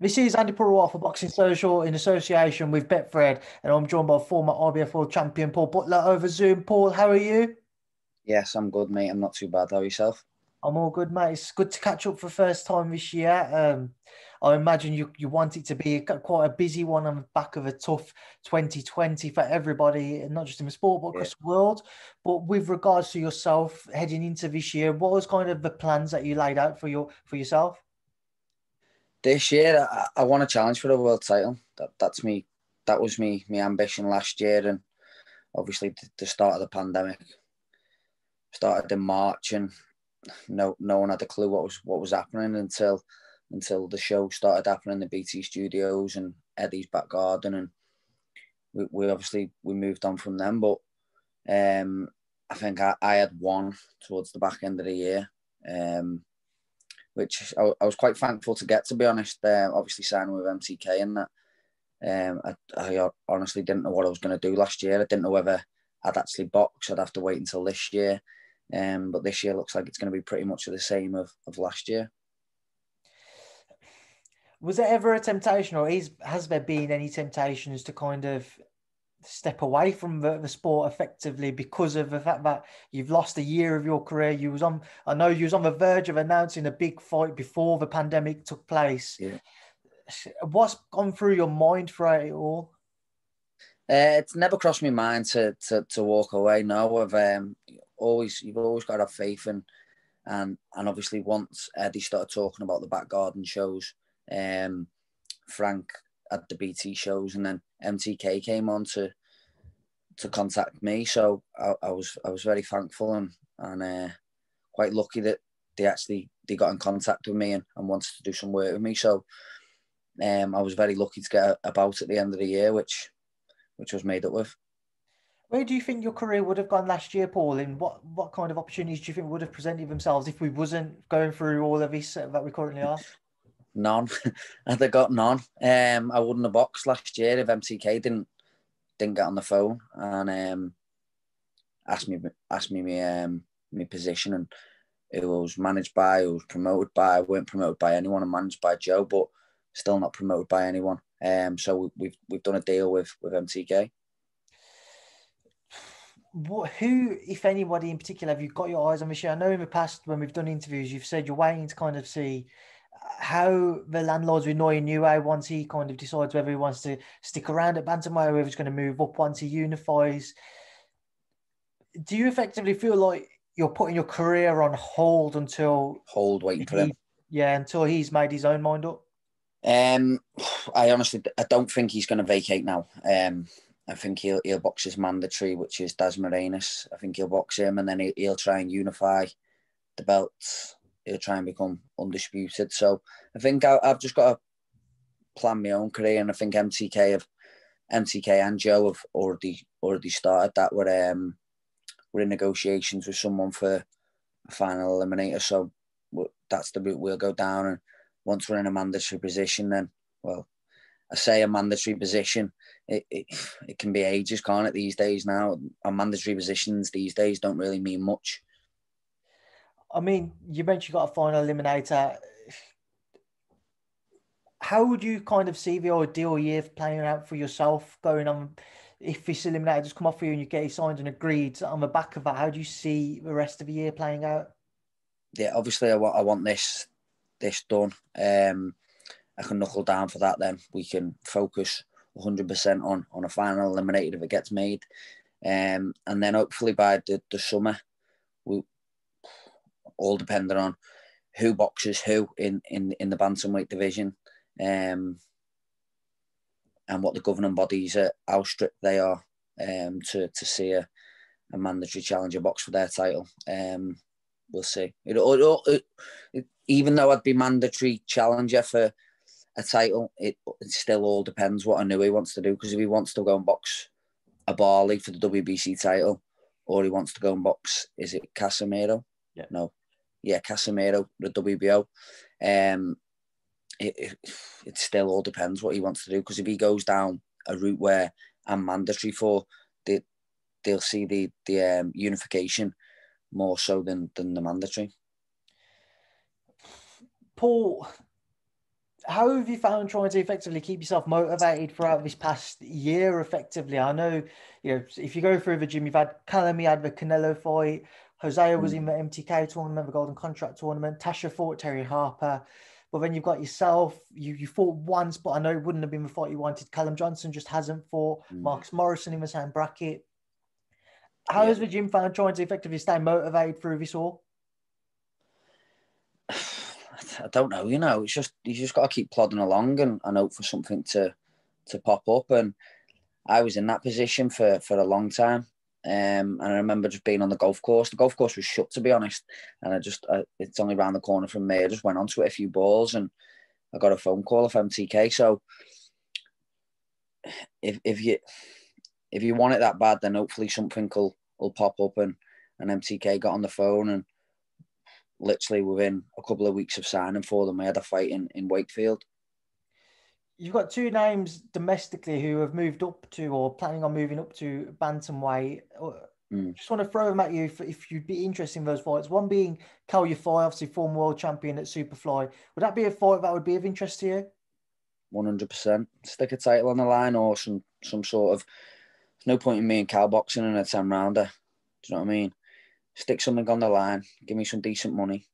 This is Andy Purewal for Boxing Social in association with Betfred, and I'm joined by former IBF World Champion Paul Butler over Zoom. Paul, how are you? Yes, I'm good, mate. I'm not too bad. How are yourself? I'm all good, mate. It's good to catch up for the first time this year. I imagine you want it to be quite a busy one on the back of a tough 2020 for everybody, and not just in the sport, but Yeah. across the world. But with regards to yourself heading into this year, what was kind of the plans that you laid out for yourself? This year, I want to challenge for the world title. That's me. That was me ambition last year, and obviously the start of the pandemic started in March, and no one had a clue what was happening until the show started happening in the BT studios and Eddie's back garden, and we obviously we moved on from them. But I think I had one towards the back end of the year. Which I was quite thankful to get, to be honest. Obviously signing with MTK and that. I honestly didn't know what I was going to do last year. I didn't know whether I'd actually box. I'd have to wait until this year. But this year looks like it's going to be pretty much the same of last year. Was there ever a temptation, or has there been any temptations to kind of step away from the sport effectively because of the fact that you've lost a year of your career? I know you was on the verge of announcing a big fight before the pandemic took place. Yeah. What's gone through your mind for it all? It's never crossed my mind to walk away. No, you've always got to have faith, and obviously once Eddie started talking about the back garden shows, Frank at the BT shows, and then MTK came on to contact me. So I was very thankful and quite lucky that they got in contact with me and wanted to do some work with me. So I was very lucky to get a bout at the end of the year, which was made up with. Where do you think your career would have gone last year, Paul? And what kind of opportunities do you think would have presented themselves if we wasn't going through all of this that we currently are? None. They got none. I wouldn't have boxed last year if MTK didn't get on the phone and asked me my position, and it was managed by, it was promoted by. I weren't promoted by anyone. I'm managed by Joe, but still not promoted by anyone. So we've done a deal with MTK. Who, if anybody in particular, have you got your eyes on this year? I know in the past when we've done interviews, you've said you're waiting to kind of see how the landlords with Noy Nue once he kind of decides whether he wants to stick around at bantamweight or whether he's going to move up once he unifies. Do you effectively feel like you're putting your career on hold until Waiting for him. until he's made his own mind up? Um, I don't think he's going to vacate now. I think he'll box his mandatory, which is Daz Morenas. I think he'll box him, and then he'll try and unify the belts. He'll try and become undisputed. So I think I've just got to plan my own career, and I think MTK and Joe have already started that. We're in negotiations with someone for a final eliminator. So that's the route we'll go down. And once we're in a mandatory position, then, well, I say a mandatory position, it can be ages, can't it, these days now? And mandatory positions these days don't really mean much. I mean, you mentioned you got a final eliminator. How would you kind of see the ideal year playing out for yourself going on? If this eliminator just come off for you and you get it signed and agreed on the back of that, how do you see the rest of the year playing out? Yeah, obviously I want this done. I can knuckle down for that. Then we can focus 100% on a final eliminator if it gets made, and then hopefully by the summer, we all depending on who boxes who in the bantamweight division, and what the governing bodies are, how strict they are, to see a mandatory challenger box for their title. We'll see. Even though I'd be mandatory challenger for a title, it still all depends what Andi wants to do. Because if he wants to go and box a Barley for the WBC title, or he wants to go and box, is it Casemiro? Yeah. No. Yeah, Casemiro, the WBO. It still all depends what he wants to do. Because if he goes down a route where I'm mandatory for, they'll see the unification more so than the mandatory. Paul, How have you found trying to effectively keep yourself motivated throughout this past year effectively? I know, if you go through the gym, you've had Callum, you had the Canelo fight, Hosea was Mm, in the MTK tournament, the Golden Contract tournament, Tasha fought Terry Harper, but then you've got yourself, you fought once, but I know it wouldn't have been the fight you wanted. Callum Johnson just hasn't fought, mm, Marcus Morrison in the same bracket. How yeah. has the gym found trying to effectively stay motivated through this all? I don't know. It's just you just got to keep plodding along and hope for something to pop up. And I was in that position for a long time. And I remember just being on the golf course. The golf course was shut, to be honest. And it's only around the corner from me. I just went onto it a few balls and I got a phone call off MTK. So if you want it that bad, then hopefully something will pop up. And MTK got on the phone, and literally within a couple of weeks of signing for them, I had a fight in Wakefield. You've got two names domestically who have moved up to or planning on moving up to bantamweight. Mm. Just want to throw them at you if you'd be interested in those fights. One being Kal Yafai, obviously former world champion at Superfly. Would that be a fight that would be of interest to you? 100%. Stick a title on the line or some sort of. There's no point in me and Cal boxing in a 10 rounder. Do you know what I mean? Stick something on the line, give me some decent money,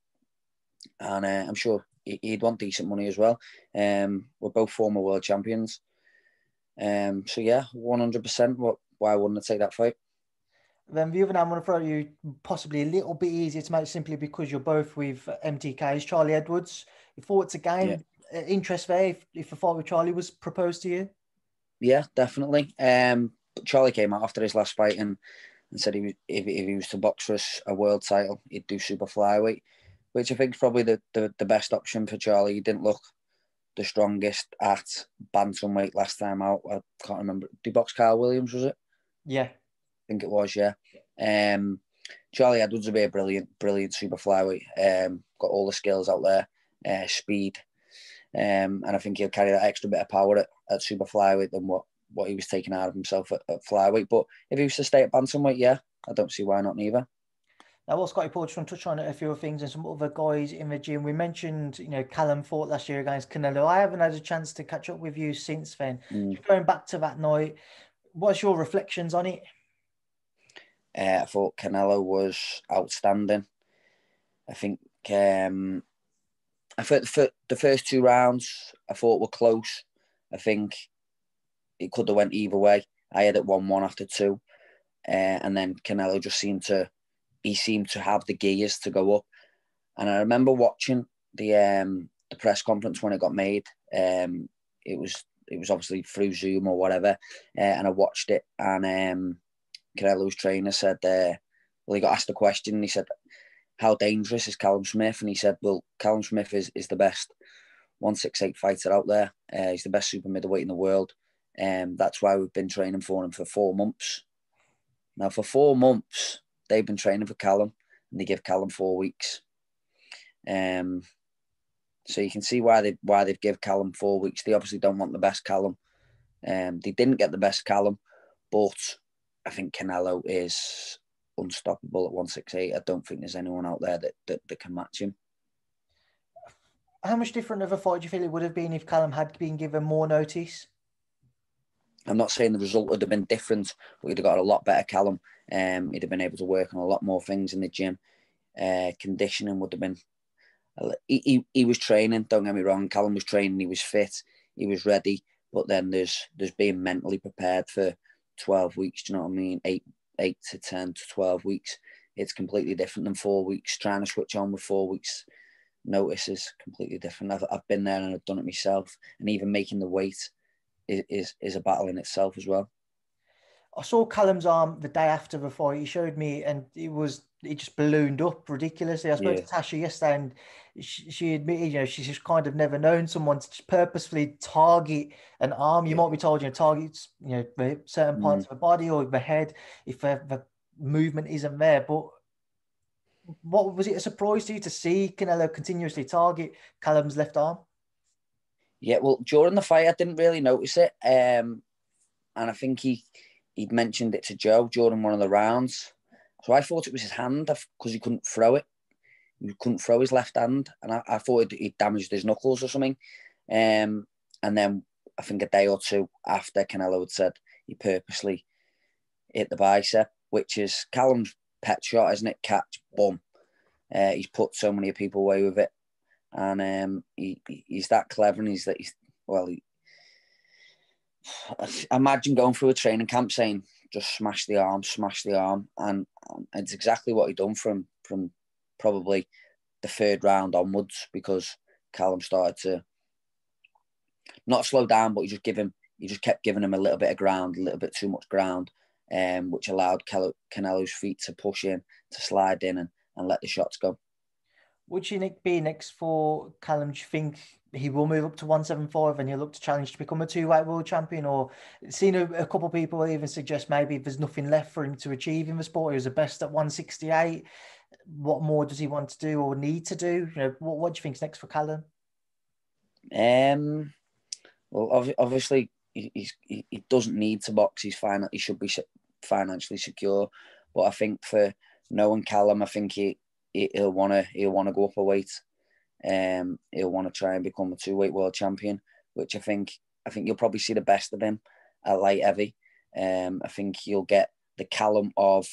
and I'm sure he'd want decent money as well. We're both former world champions. So yeah, 100%. Why wouldn't I take that fight? Then the other name I want to throw at you, possibly a little bit easier to make simply because you're both with MTKs, Charlie Edwards. You thought it's a Yeah, game, interest there if a fight with Charlie was proposed to you? yeah, definitely. But Charlie came out after his last fight and said if he was to box for a world title, he'd do super flyweight, which I think is probably the best option for Charlie. He didn't look the strongest at bantamweight last time out. I can't remember. Did he box Carl Williams, was it? Yeah. I think it was, yeah. Charlie Edwards would be a brilliant super flyweight. Got all the skills out there, speed, and I think he'll carry that extra bit of power at super flyweight than what he was taking out of himself at flyweight. But if he was to stay at bantamweight, yeah, I don't see why not neither. Now, what Scotty Paul just want to touch on a few things and some other guys in the gym. We mentioned, Callum fought last year against Canelo. I haven't had a chance to catch up with you since then. Mm. Just going back to that night, what's your reflections on it? I thought Canelo was outstanding. I think I thought the first two rounds I thought were close. I think it could have went either way. I had it 1-1 after two, and then Canelo just seemed to have the gears to go up. And I remember watching the press conference when it got made. It was obviously through Zoom or whatever, and I watched it. And Canelo's trainer said, well, he got asked a question, and he said, how dangerous is Callum Smith? And he said, well, Callum Smith is the best 168 fighter out there. He's the best super middleweight in the world. That's why we've been training for him for 4 months. Now, for 4 months, they've been training for Callum, and they give Callum 4 weeks. So you can see why they've give Callum 4 weeks. They obviously don't want the best Callum. They didn't get the best Callum, but I think Canelo is unstoppable at 168. I don't think there's anyone out there that can match him. How much different of a fight do you feel it would have been if Callum had been given more notice? I'm not saying the result would have been different, but he'd have got a lot better Callum. He'd have been able to work on a lot more things in the gym. Conditioning would have been. He was training. Don't get me wrong. Callum was training. He was fit. He was ready. But then there's being mentally prepared for 12 weeks. Do you know what I mean? 8 to 10 to 12 weeks. It's completely different than 4 weeks. Trying to switch on with 4 weeks notice is completely different. I've been there and I've done it myself. And even making the weight is a battle in itself as well. I saw Callum's arm the day after the fight. He showed me, and it just ballooned up ridiculously. I spoke Yeah. to Tasha yesterday, and she admitted, she's just kind of never known someone to purposefully target an arm. You Yeah. might be told, targets, certain parts of the body or the head if the movement isn't there. But what was it a surprise to you to see Canelo continuously target Callum's left arm? Yeah, well, during the fight, I didn't really notice it. And I think he'd mentioned it to Joe during one of the rounds. So I thought it was his hand because he couldn't throw it. He couldn't throw his left hand. And I thought he'd damaged his knuckles or something. And then I think a day or two after, Canelo had said he purposely hit the bicep, which is Callum's pet shot, isn't it? Catch, boom. He's put so many people away with it, and he's that clever, and imagine going through a training camp saying just smash the arm, and it's exactly what he done from probably the third round onwards, because Callum started to not slow down, but he just kept giving him a little bit of ground, a little bit too much ground, which allowed Canelo's feet to push in, to slide in, and let the shots go. Would you be next for Callum? Do you think he will move up to 175 and he'll look to challenge to become a two-weight world champion? Or seen a couple of people even suggest maybe if there's nothing left for him to achieve in the sport, he was the best at 168. What more does he want to do or need to do? You know, what do you think's next for Callum? Well, obviously he doesn't need to box. He should be financially secure. But I think for knowing Callum, I think he'll want to go up a weight. He'll want to try and become a two-weight world champion, which I think you'll probably see the best of him at light heavy. I think you'll get the Callum of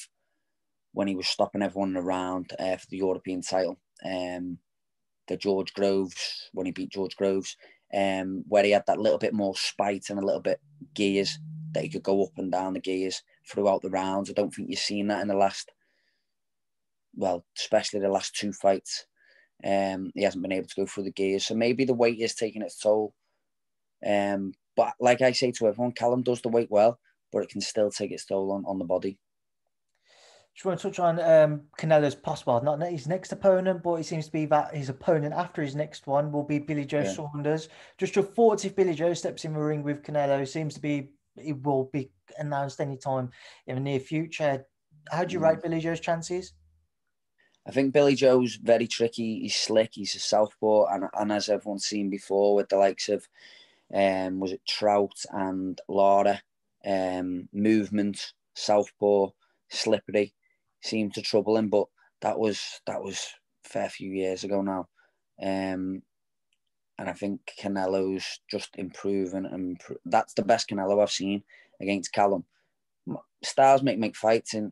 when he was stopping everyone around for the European title. The George Groves, when he beat George Groves, where he had that little bit more spite and a little bit gears, that he could go up and down the gears throughout the rounds. I don't think you've seen that in the last, well, especially the last two fights. He hasn't been able to go through the gears. So maybe the weight is taking its toll. But like I say to everyone, Callum does the weight well, but it can still take its toll on the body. Just want to touch on Canelo's possible, not his next opponent, but it seems to be that his opponent after his next one will be Billy Joe Saunders. Just your thoughts if Billy Joe steps in the ring with Canelo? Seems to be it will be announced anytime in the near future. How do you rate Billy Joe's chances? I think Billy Joe's very tricky. He's slick. He's a southpaw, and as everyone's seen before with the likes of, was it Trout and Lara, movement, southpaw, slippery, seemed to trouble him. But that was a fair few years ago now, and I think Canelo's just improving, and that's the best Canelo I've seen against Callum. Styles make fights, and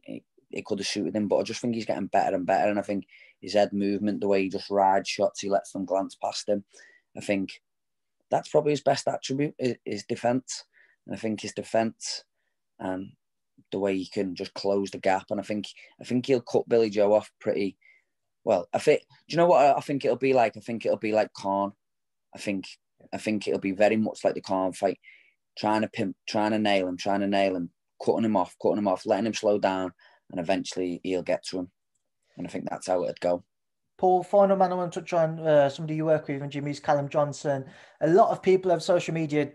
it could have suited him, but I just think he's getting better and better. And I think his head movement, the way he just rides shots, he lets them glance past him. I think that's probably his best attribute, is defense. And I think his defense and the way he can just close the gap. And I think he'll cut Billy Joe off pretty well. Do you know what I think it'll be like? I think it'll be like Khan. I think it'll be very much like the Khan fight, trying to nail him, cutting him off, letting him slow down, and eventually he'll get to him. And I think that's how it'd go. Paul, final man I want to touch on, somebody you work with, and Jimmy's Callum Johnson. A lot of people have social media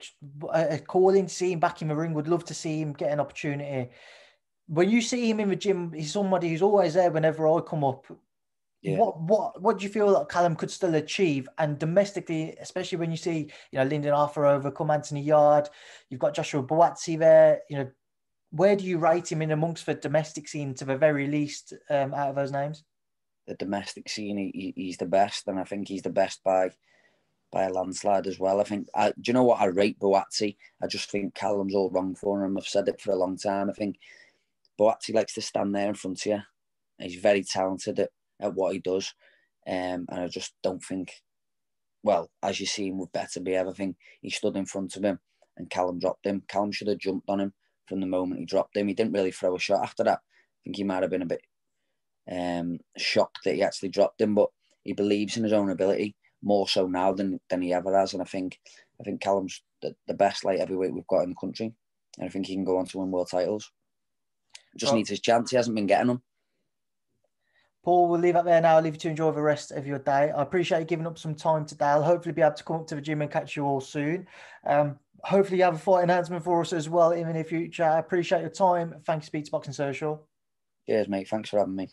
calling to see him back in the ring, would love to see him get an opportunity. When you see him in the gym, he's somebody who's always there whenever I come up. Yeah. What do you feel that Callum could still achieve? And domestically, especially when you see, Lyndon Arthur overcome Anthony Yard, you've got Joshua Buatsi there, where do you rate him in amongst the domestic scene, to the very least, out of those names? The domestic scene, he's the best, and I think he's the best by a landslide as well. Do you know what? I rate Buatsi. I just think Callum's all wrong for him. I've said it for a long time. I think Buatsi likes to stand there in front of you. He's very talented at what he does. And I just don't think, well, as you see him with Better Be, I think he stood in front of him and Callum dropped him. Callum should have jumped on him from the moment he dropped him. He didn't really throw a shot after that. I think he might have been a bit shocked that he actually dropped him, but he believes in his own ability more so now than he ever has. And I think Callum's the best light heavyweight we've got in the country. And I think he can go on to win world titles. Just needs his chance. He hasn't been getting them. Paul, we'll leave it there now. I'll leave you to enjoy the rest of your day. I appreciate you giving up some time today. I'll hopefully be able to come up to the gym and catch you all soon. Hopefully you have a fight announcement for us as well in the near future. I appreciate your time. Thanks, Speaks Boxing Social. Cheers, mate. Thanks for having me.